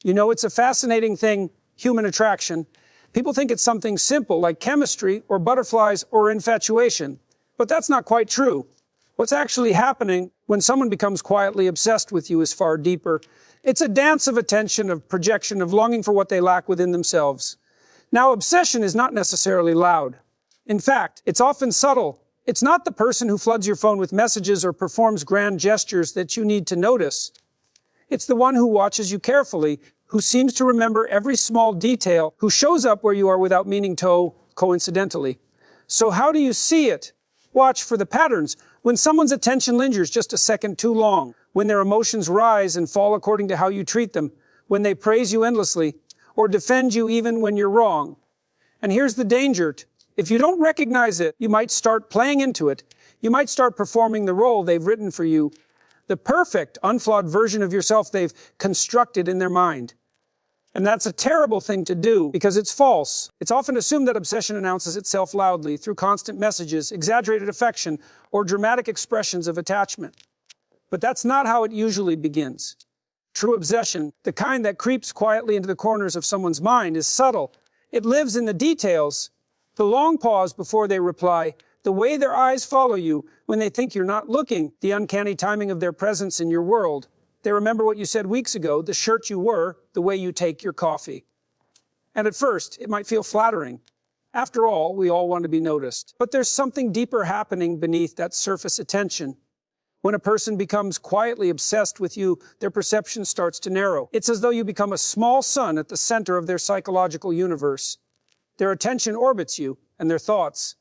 You know, it's a fascinating thing, human attraction. People think it's something simple like chemistry or butterflies or infatuation, but that's not quite true. What's actually happening when someone becomes quietly obsessed with you is far deeper. It's a dance of attention, of projection, of longing for what they lack within themselves. Now, obsession is not necessarily loud. In fact, it's often subtle. It's not the person who floods your phone with messages or performs grand gestures that you need to notice. It's the one who watches you carefully, who seems to remember every small detail, who shows up where you are without meaning to, coincidentally. So how do you see it? Watch for the patterns. When someone's attention lingers just a second too long, when their emotions rise and fall according to how you treat them, when they praise you endlessly, or defend you even when you're wrong. And here's the danger. If you don't recognize it, you might start playing into it. You might start performing the role they've written for you, the perfect, unflawed version of yourself they've constructed in their mind. And that's a terrible thing to do because it's false. It's often assumed that obsession announces itself loudly through constant messages, exaggerated affection, or dramatic expressions of attachment. But that's not how it usually begins. True obsession, the kind that creeps quietly into the corners of someone's mind, is subtle. It lives in the details. The long pause before they reply, the way their eyes follow you when they think you're not looking, the uncanny timing of their presence in your world. They remember what you said weeks ago, the shirt you wore, the way you take your coffee. And at first, it might feel flattering. After all, we all want to be noticed. But there's something deeper happening beneath that surface attention. When a person becomes quietly obsessed with you, their perception starts to narrow. It's as though you become a small sun at the center of their psychological universe. Their attention orbits you, and their thoughts,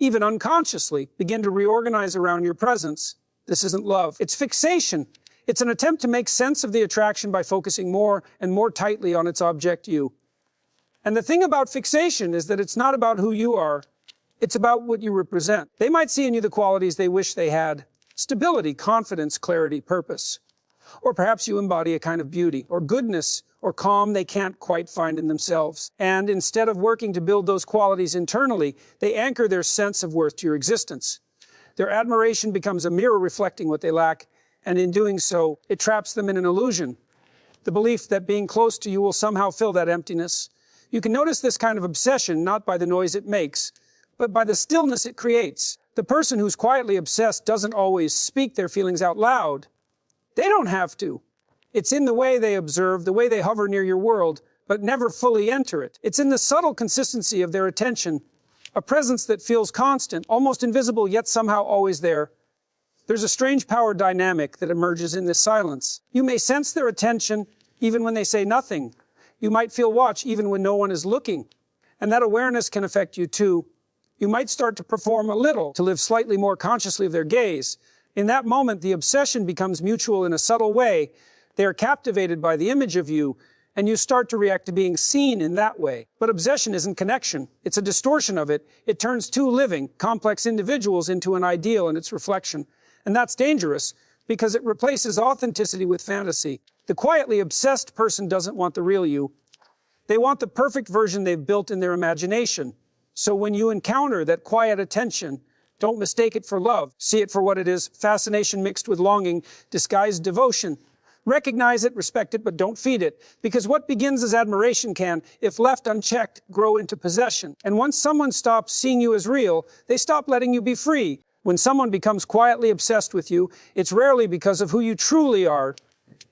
even unconsciously, begin to reorganize around your presence. This isn't love. It's fixation. It's an attempt to make sense of the attraction by focusing more and more tightly on its object, you. And the thing about fixation is that it's not about who you are. It's about what you represent. They might see in you the qualities they wish they had. Stability, confidence, clarity, purpose. Or perhaps you embody a kind of beauty, or goodness, or calm they can't quite find in themselves. And instead of working to build those qualities internally, they anchor their sense of worth to your existence. Their admiration becomes a mirror reflecting what they lack, and in doing so, it traps them in an illusion. The belief that being close to you will somehow fill that emptiness. You can notice this kind of obsession not by the noise it makes, but by the stillness it creates. The person who's quietly obsessed doesn't always speak their feelings out loud. They don't have to. It's in the way they observe, the way they hover near your world, but never fully enter it. It's in the subtle consistency of their attention, a presence that feels constant, almost invisible, yet somehow always there. There's a strange power dynamic that emerges in this silence. You may sense their attention even when they say nothing. You might feel watch even when no one is looking. And that awareness can affect you too. You might start to perform a little, to live slightly more consciously of their gaze. In that moment, the obsession becomes mutual in a subtle way. They are captivated by the image of you, and you start to react to being seen in that way. But obsession isn't connection. It's a distortion of it. It turns two living, complex individuals into an ideal and its reflection. And that's dangerous, because it replaces authenticity with fantasy. The quietly obsessed person doesn't want the real you. They want the perfect version they've built in their imagination. So when you encounter that quiet attention, don't mistake it for love. See it for what it is, fascination mixed with longing, disguised devotion. Recognize it, respect it, but don't feed it. Because what begins as admiration can, if left unchecked, grow into possession. And once someone stops seeing you as real, they stop letting you be free. When someone becomes quietly obsessed with you, it's rarely because of who you truly are.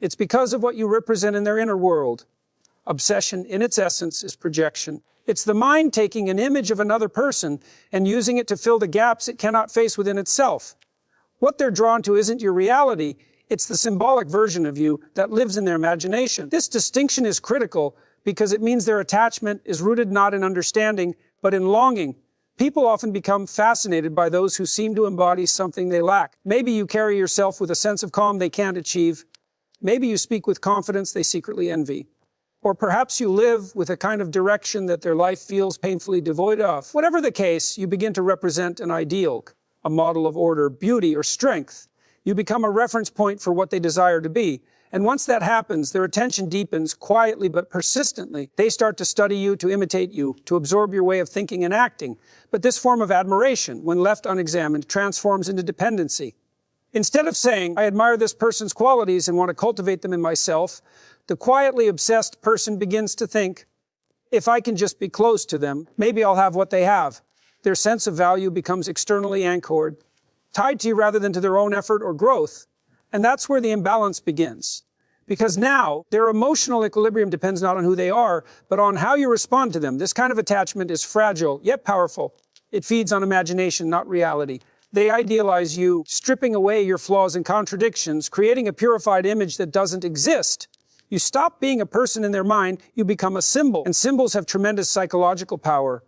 It's because of what you represent in their inner world. Obsession, in its essence, is projection. It's the mind taking an image of another person and using it to fill the gaps it cannot face within itself. What they're drawn to isn't your reality, it's the symbolic version of you that lives in their imagination. This distinction is critical because it means their attachment is rooted not in understanding, but in longing. People often become fascinated by those who seem to embody something they lack. Maybe you carry yourself with a sense of calm they can't achieve. Maybe you speak with confidence they secretly envy. Or perhaps you live with a kind of direction that their life feels painfully devoid of. Whatever the case, you begin to represent an ideal, a model of order, beauty, or strength. You become a reference point for what they desire to be. And once that happens, their attention deepens quietly but persistently. They start to study you, to imitate you, to absorb your way of thinking and acting. But this form of admiration, when left unexamined, transforms into dependency. Instead of saying, I admire this person's qualities and want to cultivate them in myself, The quietly obsessed person begins to think, if I can just be close to them, maybe I'll have what they have. Their sense of value becomes externally anchored, tied to you rather than to their own effort or growth. And that's where the imbalance begins. Because now, their emotional equilibrium depends not on who they are, but on how you respond to them. This kind of attachment is fragile, yet powerful. It feeds on imagination, not reality. They idealize you, stripping away your flaws and contradictions, creating a purified image that doesn't exist. You stop being a person in their mind, you become a symbol. And symbols have tremendous psychological power.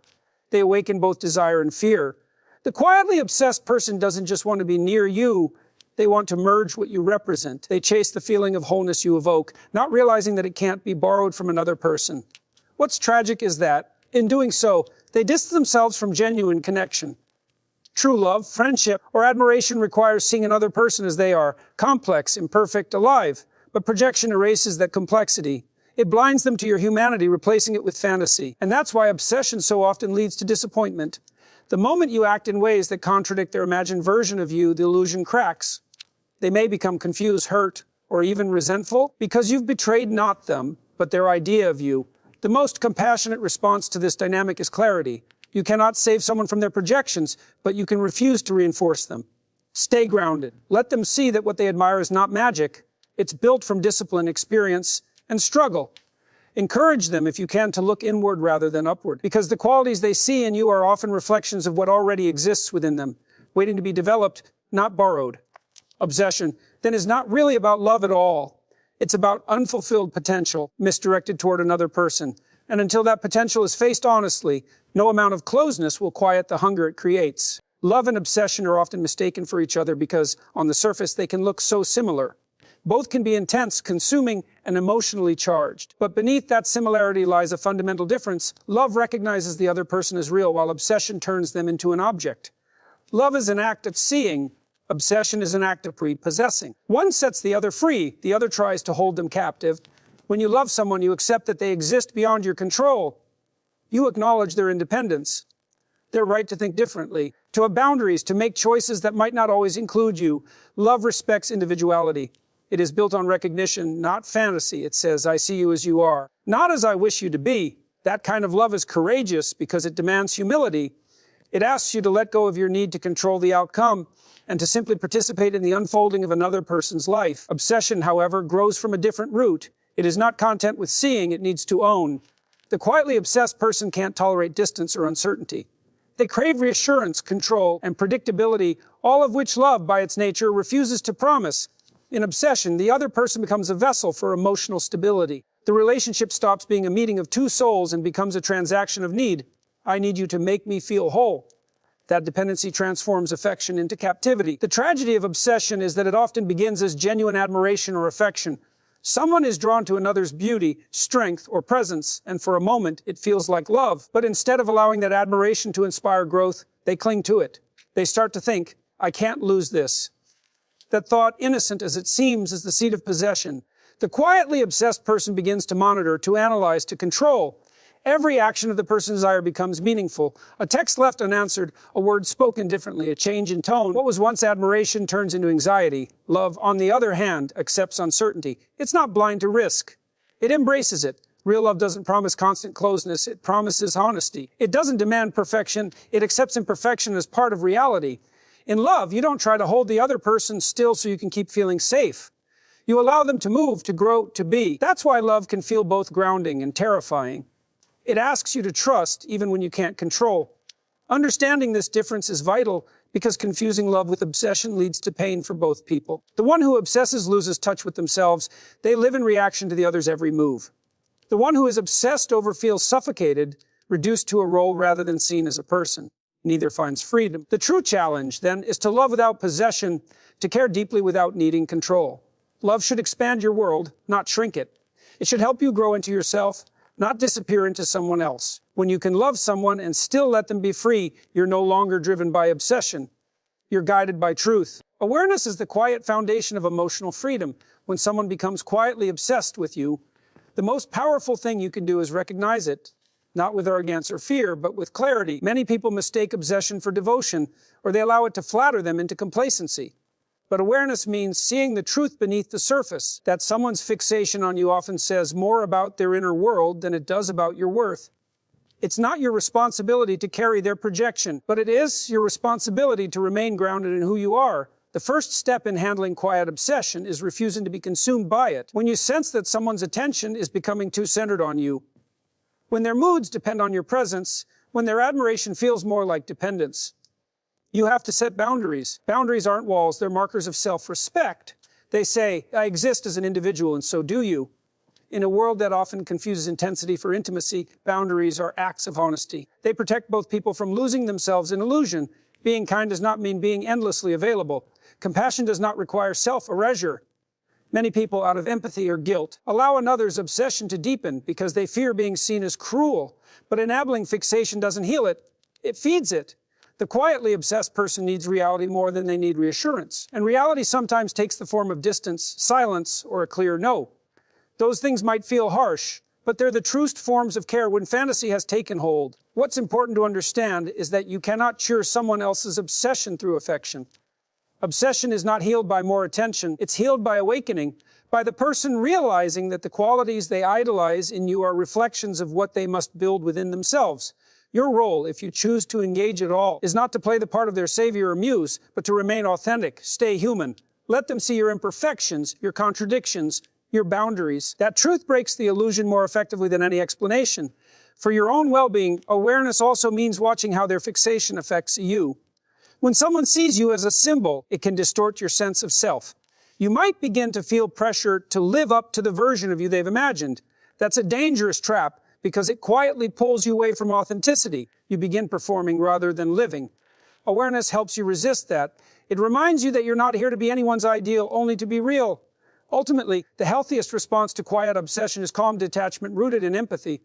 They awaken both desire and fear. The quietly obsessed person doesn't just want to be near you, they want to merge what you represent. They chase the feeling of wholeness you evoke, not realizing that it can't be borrowed from another person. What's tragic is that, in doing so, they distance themselves from genuine connection. True love, friendship, or admiration requires seeing another person as they are, complex, imperfect, alive. But projection erases that complexity. It blinds them to your humanity, replacing it with fantasy. And that's why obsession so often leads to disappointment. The moment you act in ways that contradict their imagined version of you, the illusion cracks. They may become confused, hurt, or even resentful because you've betrayed not them, but their idea of you. The most compassionate response to this dynamic is clarity. You cannot save someone from their projections, but you can refuse to reinforce them. Stay grounded. Let them see that what they admire is not magic. It's built from discipline, experience, and struggle. Encourage them, if you can, to look inward rather than upward, because the qualities they see in you are often reflections of what already exists within them, waiting to be developed, not borrowed. Obsession, then, is not really about love at all. It's about unfulfilled potential misdirected toward another person. And until that potential is faced honestly, no amount of closeness will quiet the hunger it creates. Love and obsession are often mistaken for each other because, on the surface, they can look so similar. Both can be intense, consuming, and emotionally charged. But beneath that similarity lies a fundamental difference. Love recognizes the other person as real, while obsession turns them into an object. Love is an act of seeing. Obsession is an act of repossessing. One sets the other free, the other tries to hold them captive. When you love someone, you accept that they exist beyond your control. You acknowledge their independence, their right to think differently, to have boundaries, to make choices that might not always include you. Love respects individuality. It is built on recognition, not fantasy. It says, I see you as you are, not as I wish you to be. That kind of love is courageous because it demands humility. It asks you to let go of your need to control the outcome and to simply participate in the unfolding of another person's life. Obsession, however, grows from a different root. It is not content with seeing, it needs to own. The quietly obsessed person can't tolerate distance or uncertainty. They crave reassurance, control, and predictability, all of which love, by its nature, refuses to promise. In obsession, the other person becomes a vessel for emotional stability. The relationship stops being a meeting of two souls and becomes a transaction of need. I need you to make me feel whole. That dependency transforms affection into captivity. The tragedy of obsession is that it often begins as genuine admiration or affection. Someone is drawn to another's beauty, strength, or presence, and for a moment, it feels like love. But instead of allowing that admiration to inspire growth, they cling to it. They start to think, I can't lose this. That thought, innocent as it seems, is the seed of possession. The quietly obsessed person begins to monitor, to analyze, to control. Every action of the person's desire becomes meaningful. A text left unanswered, a word spoken differently, a change in tone. What was once admiration turns into anxiety. Love, on the other hand, accepts uncertainty. It's not blind to risk. It embraces it. Real love doesn't promise constant closeness. It promises honesty. It doesn't demand perfection. It accepts imperfection as part of reality. In love, you don't try to hold the other person still so you can keep feeling safe. You allow them to move, to grow, to be. That's why love can feel both grounding and terrifying. It asks you to trust even when you can't control. Understanding this difference is vital because confusing love with obsession leads to pain for both people. The one who obsesses loses touch with themselves. They live in reaction to the other's every move. The one who is obsessed over feels suffocated, reduced to a role rather than seen as a person. Neither finds freedom. The true challenge, then, is to love without possession, to care deeply without needing control. Love should expand your world, not shrink it. It should help you grow into yourself, not disappear into someone else. When you can love someone and still let them be free, you're no longer driven by obsession. You're guided by truth. Awareness is the quiet foundation of emotional freedom. When someone becomes quietly obsessed with you, the most powerful thing you can do is recognize it, not with arrogance or fear, but with clarity. Many people mistake obsession for devotion, or they allow it to flatter them into complacency. But awareness means seeing the truth beneath the surface, that someone's fixation on you often says more about their inner world than it does about your worth. It's not your responsibility to carry their projection, but it is your responsibility to remain grounded in who you are. The first step in handling quiet obsession is refusing to be consumed by it. When you sense that someone's attention is becoming too centered on you, when their moods depend on your presence, when their admiration feels more like dependence, you have to set boundaries. Boundaries aren't walls, they're markers of self-respect. They say, I exist as an individual and so do you. In a world that often confuses intensity for intimacy, boundaries are acts of honesty. They protect both people from losing themselves in illusion. Being kind does not mean being endlessly available. Compassion does not require self-erasure. Many people, out of empathy or guilt, allow another's obsession to deepen because they fear being seen as cruel. But enabling fixation doesn't heal it, it feeds it. The quietly obsessed person needs reality more than they need reassurance. And reality sometimes takes the form of distance, silence, or a clear no. Those things might feel harsh, but they're the truest forms of care when fantasy has taken hold. What's important to understand is that you cannot cure someone else's obsession through affection. Obsession is not healed by more attention, it's healed by awakening, by the person realizing that the qualities they idolize in you are reflections of what they must build within themselves. Your role, if you choose to engage at all, is not to play the part of their savior or muse, but to remain authentic, stay human. Let them see your imperfections, your contradictions, your boundaries. That truth breaks the illusion more effectively than any explanation. For your own well-being, awareness also means watching how their fixation affects you. When someone sees you as a symbol, it can distort your sense of self. You might begin to feel pressure to live up to the version of you they've imagined. That's a dangerous trap because it quietly pulls you away from authenticity. You begin performing rather than living. Awareness helps you resist that. It reminds you that you're not here to be anyone's ideal, only to be real. Ultimately, the healthiest response to quiet obsession is calm detachment rooted in empathy.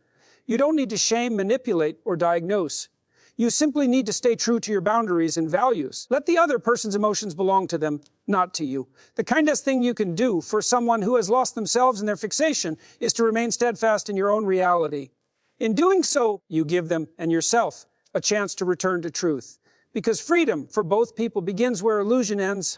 You don't need to shame, manipulate, or diagnose. You simply need to stay true to your boundaries and values. Let the other person's emotions belong to them, not to you. The kindest thing you can do for someone who has lost themselves in their fixation is to remain steadfast in your own reality. In doing so, you give them and yourself a chance to return to truth. Because freedom for both people begins where illusion ends.